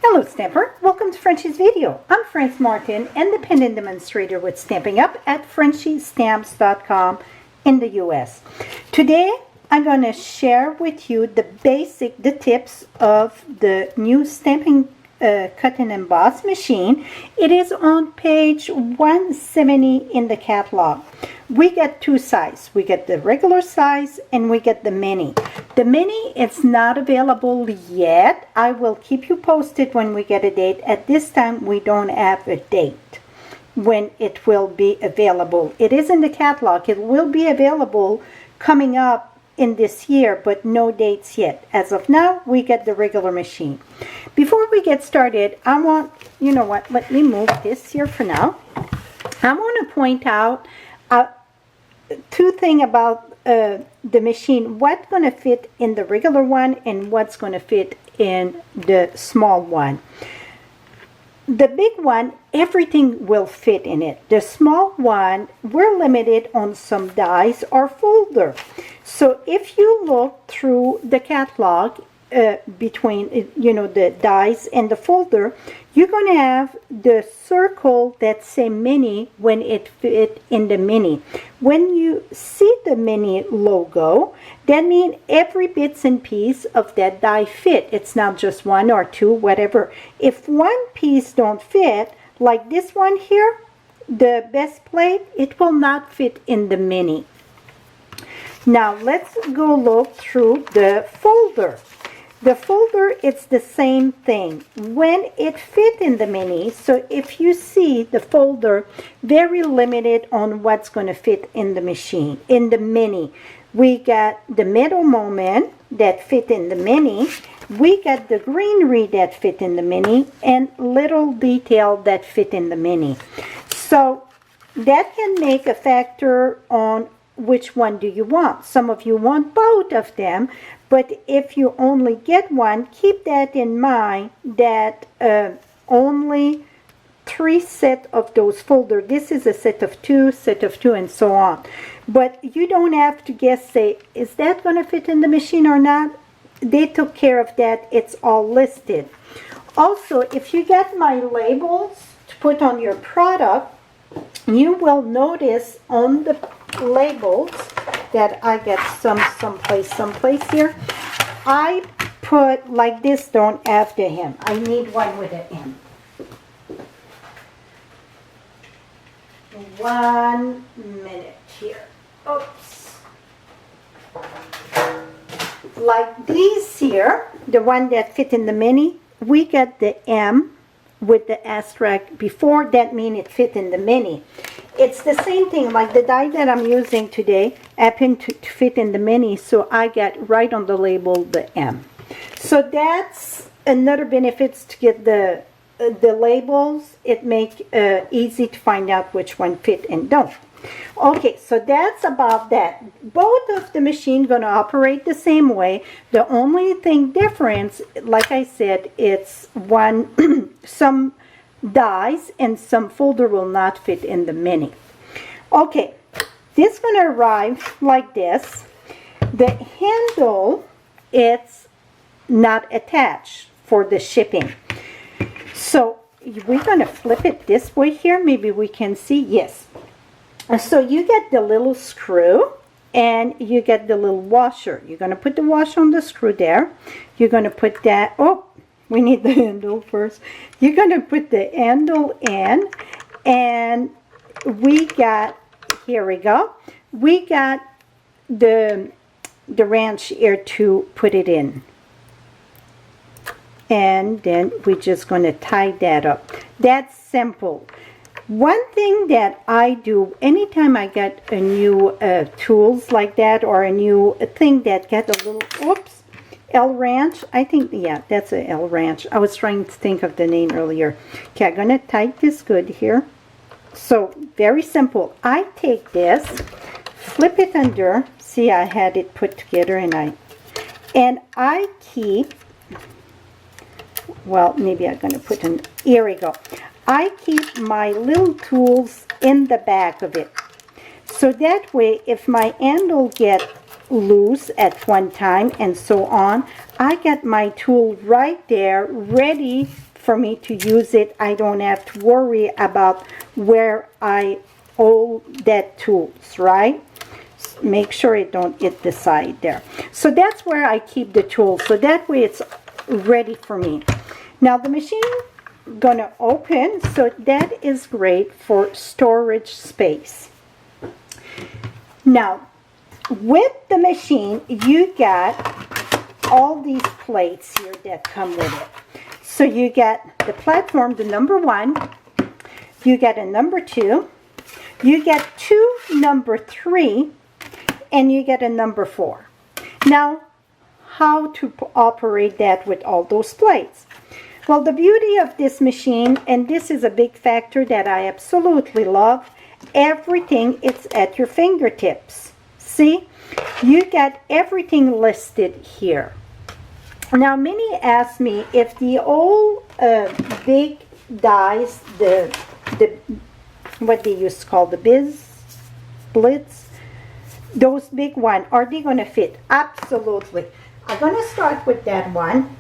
Hello Stamper, welcome to Frenchie's video. I'm Frances Martin, independent demonstrator with Stampin' Up at FrenchieStamps.com in the US. Today I'm going to share with you the tips of the new Stampin' Cut and Emboss Machine. It is on page 170 in the catalog. We get two sizes. We get the regular size and we get the mini. The mini is not available yet. I will keep you posted when we get a date. At this time we don't have a date when it will be available. It is in the catalog. It will be available coming up in this year, but no dates yet. As of now, we get the regular machine. Before we get started, I want, you know what, let me move this here for now. I want to point out two things about the machine, what's going to fit in the regular one and what's going to fit in the small one. The big one, everything will fit in it. The small one, we're limited on some dies or folder. So if you look through the catalog between the dies and the folder, you're going to have the circle that say mini when it fit in the mini. When you see the mini logo, that means every bits and piece of that die fit. It's not just one or two, whatever. If one piece don't fit, like this one here, the best plate, it will not fit in the mini. Now let's go look through the folder. The folder, it's the same thing. When it fit in the mini, so if you see the folder, very limited on what's going to fit in the machine, in the mini. We got the middle moment that fit in the mini. We got the greenery that fit in the mini and little detail that fit in the mini. So that can make a factor on which one do you want. Some of you want both of them, but if you only get one, keep that in mind that only 3 sets of those folders. This is a set of two, and so on. But you don't have to guess, say, is that going to fit in the machine or not? They took care of that. It's all listed. Also, if you get my labels to put on your product, you will notice on the labels that I get someplace here. I put like this, don't have the M. I need one with an M. 1 minute here. Oops. Like these here, the one that fit in the mini, we get the M with the asterisk before. That means it fit in the mini. It's the same thing, like the die that I'm using today happened to fit in the mini, so I get right on the label the M. So that's another benefit to get the labels. It makes easy to find out which one fit and don't. Okay, so that's about that. Both of the machines going to operate the same way. The only thing difference, like I said, it's one some dies and some folder will not fit in the mini. Okay, this is going to arrive like this. The handle, it's not attached for the shipping. So we're going to flip it this way here. Maybe we can see. Yes. So you get the little screw and you get the little washer. You're going to put the washer on the screw there. You're going to put that, oh, we need the handle first. You're going to put the handle in, and we got, here we go. We got the wrench here to put it in. And then we're just going to tie that up. That's simple. One thing that I do anytime I get a new tools like that, or a new thing that get a little, whoops, L wrench, I think, yeah, that's a L wrench. I was trying to think of the name earlier. Okay, I'm going to tighten this good here. So, very simple. I take this, flip it under. See, I had it put together, and I keep, well, maybe I'm going to put in, here we go. I keep my little tools in the back of it. So that way, if my handle gets loose at one time and so on, I get my tool right there ready for me to use it. I don't have to worry about where I hold that tools, right? Make sure it don't hit the side there. So that's where I keep the tools, so that way it's ready for me. Now the machine gonna open, so that is great for storage space. Now with the machine, you got all these plates here that come with it. So you get the platform, the number 1, you get a number 2, you get 2 number 3, and you get a number 4. Now, how to operate that with all those plates? Well, the beauty of this machine, and this is a big factor that I absolutely love, everything is at your fingertips. See? You get everything listed here. Now, many ask me if the old big dies, the what they used to call the blitz, those big ones, are they going to fit? Absolutely. I'm going to start with that one.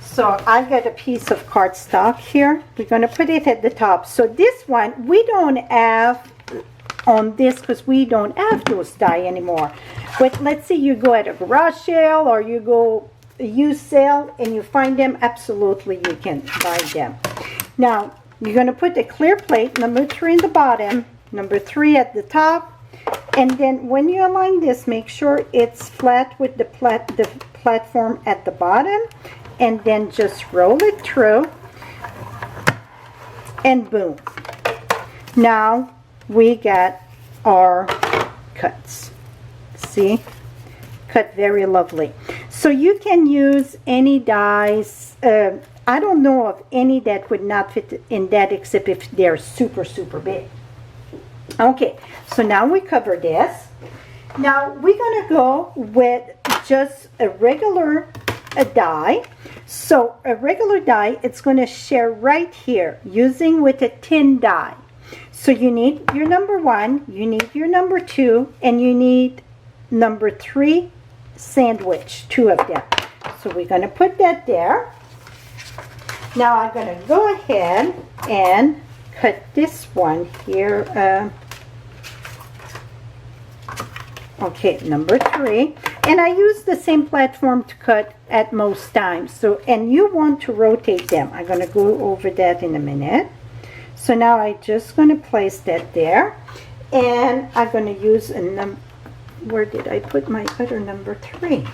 So I got a piece of cardstock here. We're going to put it at the top. So this one, we don't have on this because we don't have those die anymore. But let's say you go at a garage sale or you go a used sale and you find them, absolutely you can buy them. Now, you're going to put a clear plate, number 3 in the bottom, number 3 at the top, and then when you align this, make sure it's flat with the platform at the bottom, and then just roll it through, and boom. Now we got our cuts. See? Cut very lovely. So you can use any dies. I don't know of any that would not fit in that except if they're super, super big. Okay, so now we cover this. Now we're going to go with just a regular die. So a regular die, it's going to share right here using with a tin die. So you need your number 1, you need your number 2, and you need number 3 sandwich, 2 of them. So we're going to put that there. Now I'm going to go ahead and cut this one here. Okay, number 3. And I use the same platform to cut at most times. So, and you want to rotate them. I'm going to go over that in a minute. So now I'm just going to place that there. And I'm going to use a number. Where did I put my other number 3?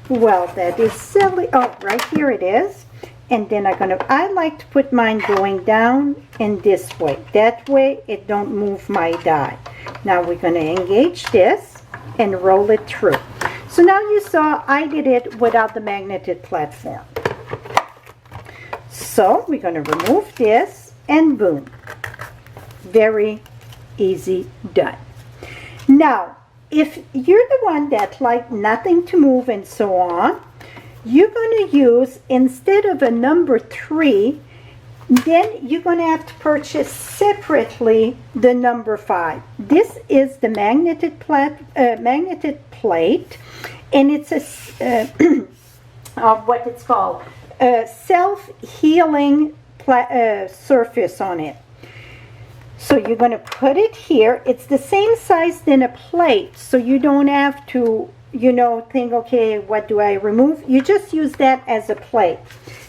Well, that is silly. Oh, right here it is. And then I like to put mine going down in this way. That way it don't move my die. Now we're going to engage this and roll it through. So now you saw I did it without the magneted platform. So we're going to remove this and boom. Very easy, done. Now, if you're the one that like nothing to move and so on, you're going to use, instead of a number 3, then you're going to have to purchase separately the number 5. This is the magneted plate, and it's a what it's called, a self-healing surface on it. So you're going to put it here. It's the same size than a plate, so you don't have to, you know, think, okay, what do I remove? You just use that as a plate.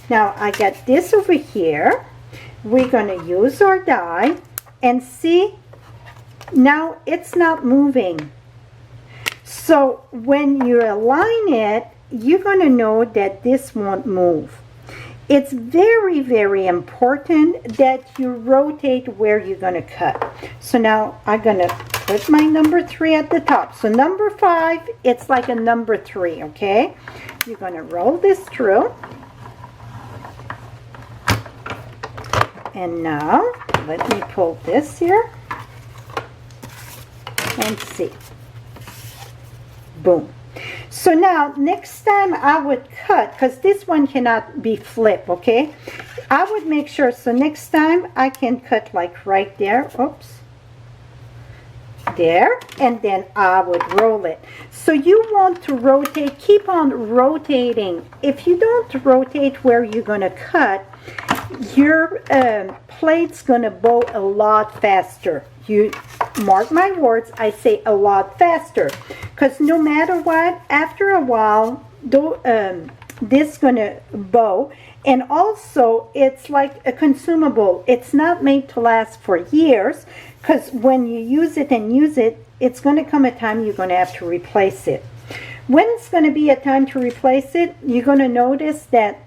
Now I got this over here. We're going to use our die and see, now it's not moving. So when you align it, you're going to know that this won't move. It's very, very important that you rotate where you're going to cut. So now I'm going to put my number 3 at the top. So number 5, it's like a number 3, okay? You're going to roll this through. And now, let me pull this here and see. Boom. So now, next time I would cut, because this one cannot be flipped, okay? I would make sure, so next time I can cut like right there. Oops. there, and then I would roll it. So you want to rotate, keep on rotating. If you don't rotate where you're going to cut, your plate's going to bow a lot faster. You mark my words, I say a lot faster, because no matter what, after a while, this is going to bow. And also, it's like a consumable. It's not made to last for years, because when you use it and use it, it's going to come a time you're going to have to replace it. When it's going to be a time to replace it, you're going to notice that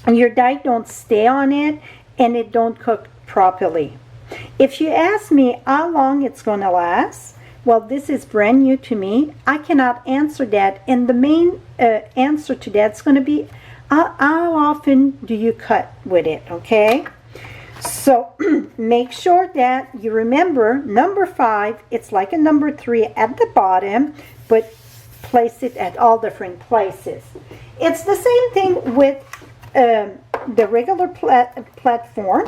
your die don't stay on it and it don't cook properly. If you ask me how long it's going to last, well, this is brand new to me. I cannot answer that. And the main answer to that is going to be, how often do you cut with it, okay? So make sure that you remember number 5, it's like a number 3 at the bottom, but place it at all different places. It's the same thing with the regular platform.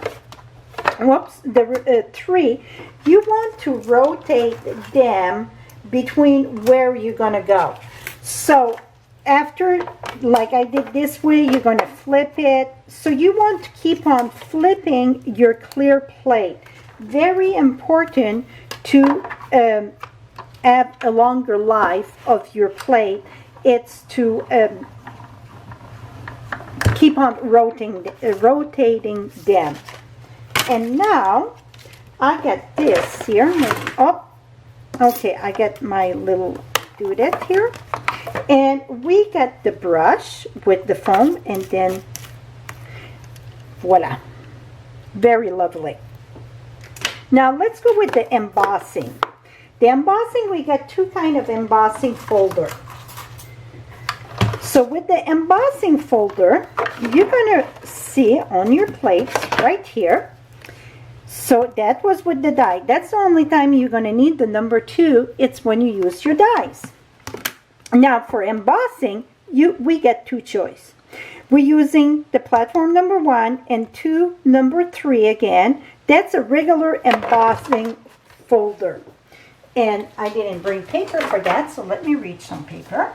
Whoops, the 3. You want to rotate them between where you're going to go. So after, like I did this way, you're going to flip it. So you want to keep on flipping your clear plate. Very important to have a longer life of your plate. It's to keep on rotating them. And now I got this here. Oh, okay, I got my little doodad here. And we got the brush with the foam, and then voila, very lovely. Now let's go with the embossing. The embossing, we got 2 kind of embossing folder. So with the embossing folder, you're going to see on your plate right here. So that was with the die. That's the only time you're going to need the number 2. It's when you use your dies. Now for embossing, we get 2 choices. We're using the platform number 1 and number 3 again. That's a regular embossing folder. And I didn't bring paper for that, so let me reach some paper.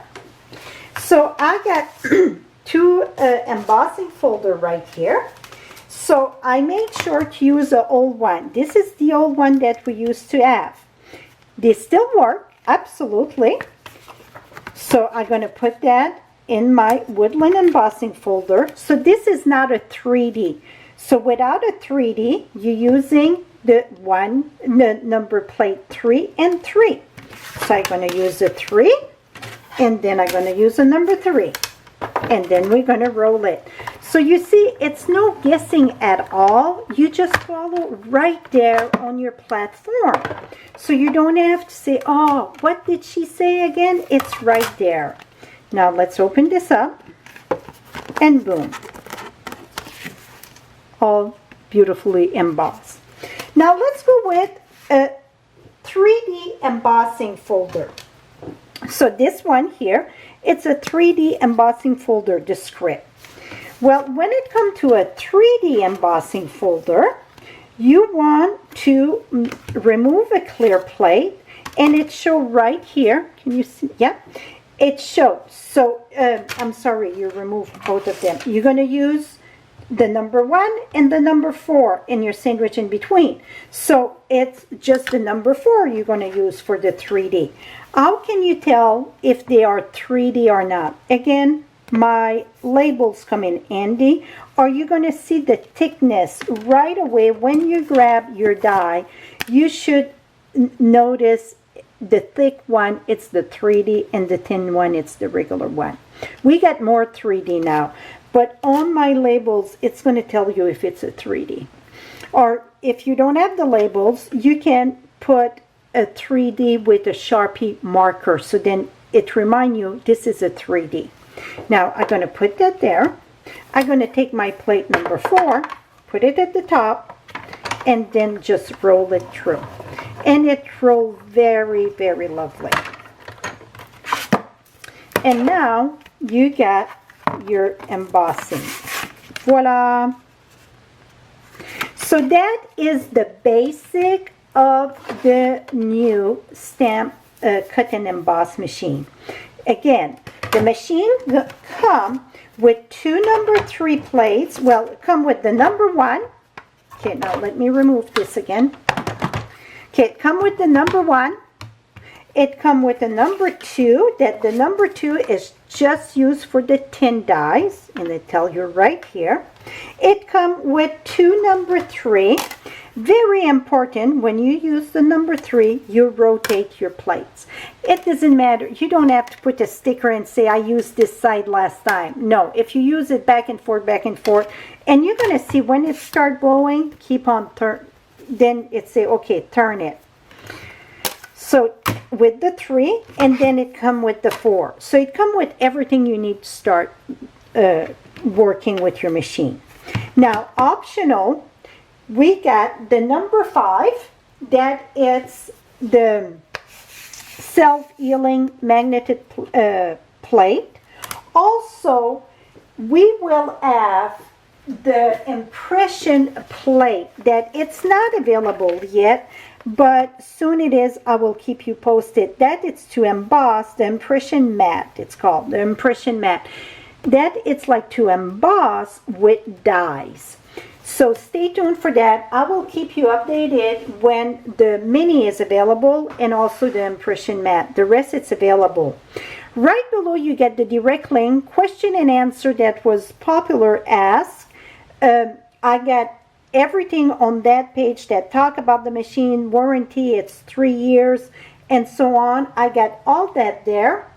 So I got 2 embossing folder right here. So I made sure to use the old one. This is the old one that we used to have. They still work, absolutely. So I'm going to put that in my woodland embossing folder. So this is not a 3D. So without a 3D, you're using the number plate 3 and 3. So I'm going to use the 3, and then I'm going to use the number 3. And then we're going to roll it. So you see, it's no guessing at all. You just follow right there on your platform. So you don't have to say, oh, what did she say again? It's right there. Now let's open this up. And boom. All beautifully embossed. Now let's go with a 3D embossing folder. So this one here, it's a 3D embossing folder, the script. Well, when it comes to a 3D embossing folder, you want to remove a clear plate, and it shows right here. Can you see? Yeah, it shows. So, I'm sorry, you removed both of them. You're going to use the number 1 and the number 4 in your sandwich in between. So, it's just the number 4 you're going to use for the 3D. How can you tell if they are 3D or not? Again, my labels come in handy. Are you going to see the thickness right away when you grab your die? You should notice the thick one, it's the 3D, and the thin one, it's the regular one. We got more 3D now, but on my labels, it's going to tell you if it's a 3D. Or if you don't have the labels, you can put a 3D with a Sharpie marker, so then it reminds you this is a 3D. Now I'm going to put that there. I'm going to take my plate number 4, put it at the top, and then just roll it through. And it rolls very, very lovely. And now you got your embossing. Voila! So that is the basic of the new stamp cut and emboss machine. Again, the machine come with two number 3 plates. Well, come with the number 1. Okay, now let me remove this again. Okay, it come with the number 1. It come with a number 2, that the number 2 is just used for the tin dies, and they tell you right here. It come with two number 3. Very important, when you use the number 3, you rotate your plates. It doesn't matter. You don't have to put a sticker and say, I used this side last time. No, if you use it back and forth, and you're going to see when it start blowing, keep on turn. Then it say, okay, turn it. So with the 3, and then it come with the 4. So it come with everything you need to start working with your machine. Now, optional, we got the number 5, that is the self-healing magnetic plate. Also, we will have the impression plate that it's not available yet, but soon it is. I will keep you posted. That it's to emboss the impression mat. It's called the impression mat. That it's like to emboss with dies. So stay tuned for that. I will keep you updated when the mini is available and also the impression mat. The rest it's available. Right below you get the direct link, question and answer that was popular asked. I got everything on that page that talk about the machine, warranty, it's 3 years, and so on. I got all that there.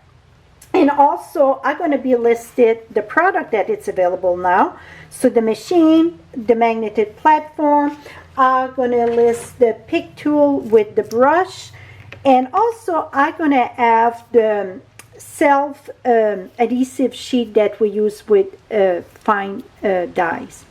And also, I'm going to be listed the product that it's available now. So the machine, the magnetic platform, I'm going to list the pick tool with the brush. And also, I'm going to have the self-adhesive sheet that we use with fine dies.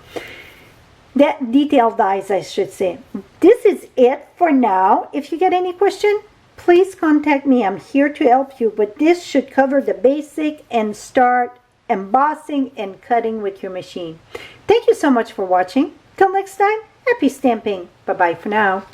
That detailed dies, I should say. This is it for now. If you get any question, please contact me. I'm here to help you, but this should cover the basic and start embossing and cutting with your machine. Thank you so much for watching. Till next time, happy stamping. Bye-bye for now.